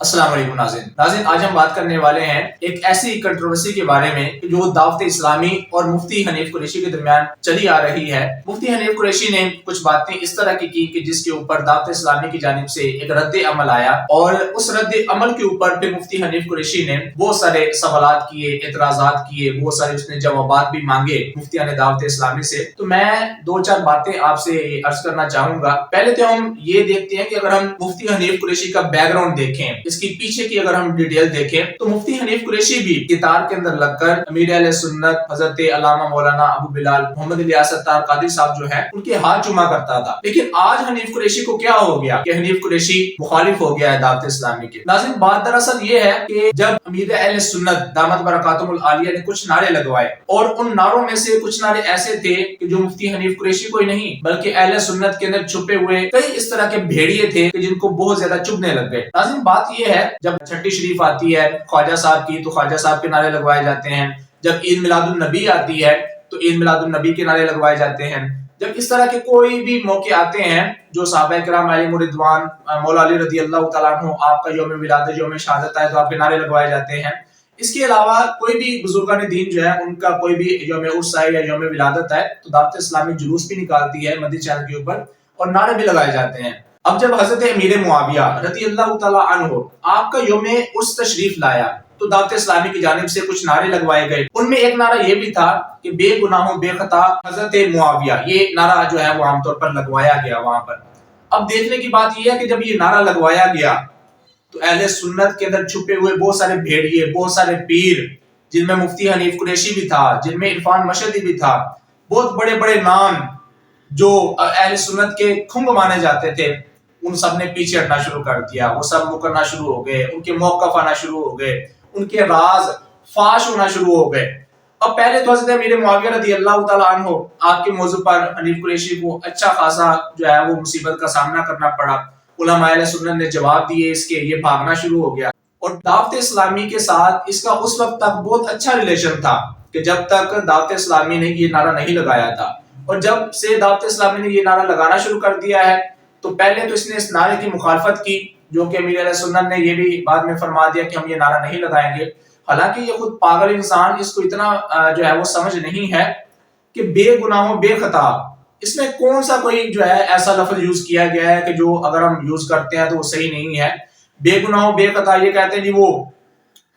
السلام علیکم ناظرین، آج ہم بات کرنے والے ہیں ایک ایسی کنٹروورسی کے بارے میں جو دعوت اسلامی اور مفتی حنیف قریشی کے درمیان چلی آ رہی ہے۔ مفتی حنیف قریشی نے کچھ باتیں اس طرح کی کہ جس کے اوپر دعوت اسلامی کی جانب سے ایک رد عمل آیا، اور اس رد عمل کے اوپر پھر مفتی حنیف قریشی نے بہت سارے سوالات کیے، اعتراضات کیے، بہت سارے اس نے جوابات بھی مانگے مفتیان دعوت اسلامی سے۔ تو میں دو چار باتیں آپ سے عرض کرنا چاہوں گا۔ پہلے تو ہم یہ دیکھتے ہیں کہ اگر ہم مفتی حنیف قریشی کا بیک گراؤنڈ دیکھیں، اس کی پیچھے کی اگر ہم ڈیٹیل دیکھیں تو مفتی حنیف قریشی بھی قطار کے اندر لگ کر امیر اہل سنت حضرت علامہ مولانا ابو بلال محمد الیاس اتار قادری صاحب جو ہیں ان کے ہاتھ چوما کرتا تھا۔ لیکن آج حنیف قریشی کو کیا ہو گیا کہ حنیف قریشی مخالف ہو گیا ہے دعوت اسلامی کے۔ ناظرین، بات دراصل یہ ہے کہ جب امیر اہل سنت دامت برکاتہم العالیہ نے کچھ نعرے لگوائے، اور ان نعروں میں سے کچھ نعرے ایسے تھے کہ جو مفتی حنیف قریشی کو ہی نہیں بلکہ اہل سنت کے اندر چھپے ہوئے کئی اس طرح کے بھیڑیے تھے کہ جن کو بہت زیادہ چبھنے لگ گئے۔ ناظرین، بات یہ ہے جب چھٹی شریف آتی ہے خواجہ صاحب کی تو خواجہ صاحب کے نعرے لگوائے جاتے ہیں، جب عید میلاد النبی آتی ہے تو عید میلاد النبی کے نعرے لگوائے جاتے ہیں، جب اس طرح کے کوئی بھی موقع آتے ہیں جو صحابہ کرام علیہم رضوان مولا علی رضی اللہ تعالیٰ عنہ آپ کا یوم ولادت یوم شہادت ہے تو آپ کے نعرے لگوائے جاتے ہیں۔ اس کے علاوہ کوئی بھی بزرگان دین جو ہے ان کا کوئی بھی یوم عرس ہے یا یوم ولادت ہے تو دعوت اسلامی جلوس بھی نکالتی ہے مدنی چینل کے اوپر اور نعرے بھی لگائے جاتے ہیں۔ اب جب حضرت امیر معاویہ رضی اللہ تعالیٰ عنہ آپ کا یوم عرس تشریف لایا تو دعوت اسلامی کی جانب سے کچھ نعرے لگوائے گئے۔ ان میں ایک نعرہ یہ بھی تھا کہ بے گناہوں بے خطا حضرت معاویہ، یہ نعرہ جو ہے وہ عام طور پر لگوایا گیا وہاں پر۔ اب دیکھنے کی بات یہ ہے کہ جب یہ نعرہ لگوایا گیا تو اہل سنت کے اندر چھپے ہوئے بہت سارے بھیڑیے، بہت سارے پیر، جن میں مفتی حنیف قریشی بھی تھا، جن میں عرفان مشہدی بھی تھا، بہت بڑے بڑے نام جو اہل سنت کے کھنگ مانے جاتے تھے، ان سب نے پیچھے ہٹنا شروع کر دیا۔ وہ سب مکرنا شروع ہو گئے، ان کے موقف آنا شروع ہو گئے، ان کے راز فاش ہونا شروع ہو گئے۔ اب پہلے تو حضرت امیر معاویہ رضی اللہ تعالیٰ عنہ آپ کے موضوع پر حنیف قریشی کو اچھا خاصا جو ہے وہ مصیبت کا سامنا کرنا پڑا۔ علماء اہل سنت نے جواب دیے اس کے، یہ بھاگنا شروع ہو گیا۔ اور دعوت اسلامی کے ساتھ اس کا اس وقت تک بہت اچھا ریلیشن تھا کہ جب تک دعوت اسلامی نے یہ نعرہ نہیں لگایا تھا، اور جب سے دعوت اسلامی نے یہ نعرہ لگانا شروع کر دیا ہے تو پہلے تو اس نے اس نعرے کی مخالفت کی، جو کہ امیر علیہ سنت نے یہ بھی بعد میں فرما دیا کہ ہم یہ نعرہ نہیں لگائیں گے۔ حالانکہ یہ خود پاگل انسان، اس کو اتنا جو ہے وہ سمجھ نہیں ہے کہ بے گناہوں بے خطا، اس میں کون سا کوئی جو ہے ایسا لفظ یوز کیا گیا ہے کہ جو اگر ہم یوز کرتے ہیں تو وہ صحیح نہیں ہے۔ بے گناہوں بے خطا، یہ کہتے ہیں جی وہ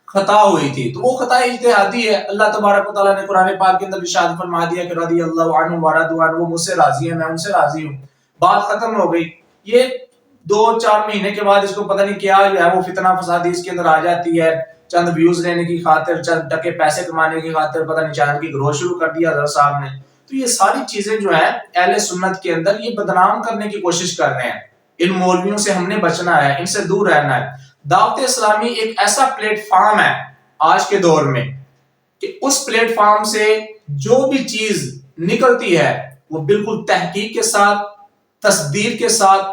خطا ہوئی تھی، تو وہ خطا اجتہادی ہے۔ اللہ تبارک و تعالیٰ نے قرآن پاک کے اندر ارشاد فرما دیا کہ رضی اللہ عنہ ورضوا عنہ، وہ مجھ سے راضی ہیں میں ان سے راضی ہوں، بات ختم ہو گئی۔ یہ 2-4 مہینے کے بعد اس کو پتہ نہیں کیا جو ہے وہ فتنہ فسادی اس کے اندر آ جاتی ہے، چند ویوز لینے کی خاطر، چند ٹکے پیسے کمانے کی خاطر پتہ نہیں چینل کی گروتھ شروع کر دیا حضرت صاحب نے۔ تو یہ ساری چیزیں جو ہیں اہل سنت کے اندر یہ بدنام کرنے کی کوشش کر رہے ہیں۔ ان مولویوں سے ہم نے بچنا ہے، ان سے دور رہنا ہے۔ دعوت اسلامی ایک ایسا پلیٹ فارم ہے آج کے دور میں کہ اس پلیٹ فارم سے جو بھی چیز نکلتی ہے وہ بالکل تحقیق کے ساتھ، تصدیق کے ساتھ،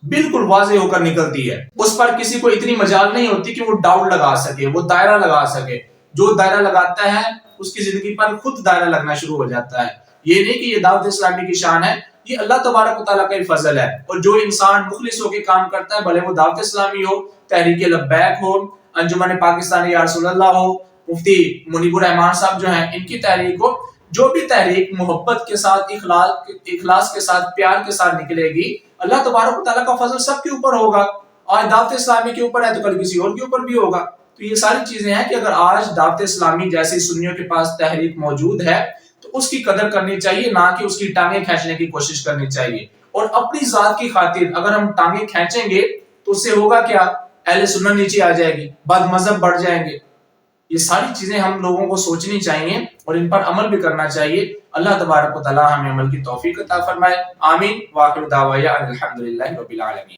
بالکل واضح ہو کر نکلتی ہے۔ اس پر کسی کو اتنی مجال نہیں ہوتی کہ وہ ڈاؤٹ لگا سکے، وہ دائرہ لگا سکے۔ جو دائرہ لگاتا ہے اس کی زندگی پر خود دائرہ لگنا شروع ہو جاتا ہے۔ یہ نہیں کہ یہ دعوت اسلامی کی شان ہے، یہ اللہ تبارک و تعالیٰ کا ہی فضل ہے۔ اور جو انسان مخلص ہو کے کام کرتا ہے، بھلے وہ دعوت اسلامی ہو، تحریک لبیک ہو، انجمن پاکستانی یا رسول اللہ ہو، مفتی منیب الرحمان صاحب جو ہیں ان کی تحریک ہو، جو بھی تحریک محبت کے ساتھ، اخلاص کے ساتھ، پیار کے ساتھ نکلے گی، اللہ تبارک و تعالیٰ کا فضل سب کے اوپر ہوگا۔ آج دعوت اسلامی کے اوپر ہے تو کل کسی اور کے اوپر بھی ہوگا۔ تو یہ ساری چیزیں ہیں کہ اگر آج دعوت اسلامی جیسی سنیوں کے پاس تحریک موجود ہے تو اس کی قدر کرنی چاہیے، نہ کہ اس کی ٹانگیں کھینچنے کی کوشش کرنی چاہیے۔ اور اپنی ذات کی خاطر اگر ہم ٹانگیں کھینچیں گے تو اس سے ہوگا کیا؟ اہل سنت نیچے آ جائے گی، بد مذہب بڑھ جائیں گے۔ یہ ساری چیزیں ہم لوگوں کو سوچنی چاہیے اور ان پر عمل بھی کرنا چاہیے۔ اللہ تبارک و تعالیٰ ہمیں عمل کی توفیق عطا فرمائے، آمین۔ وآخر دعوانا الحمدللہ رب العالمین۔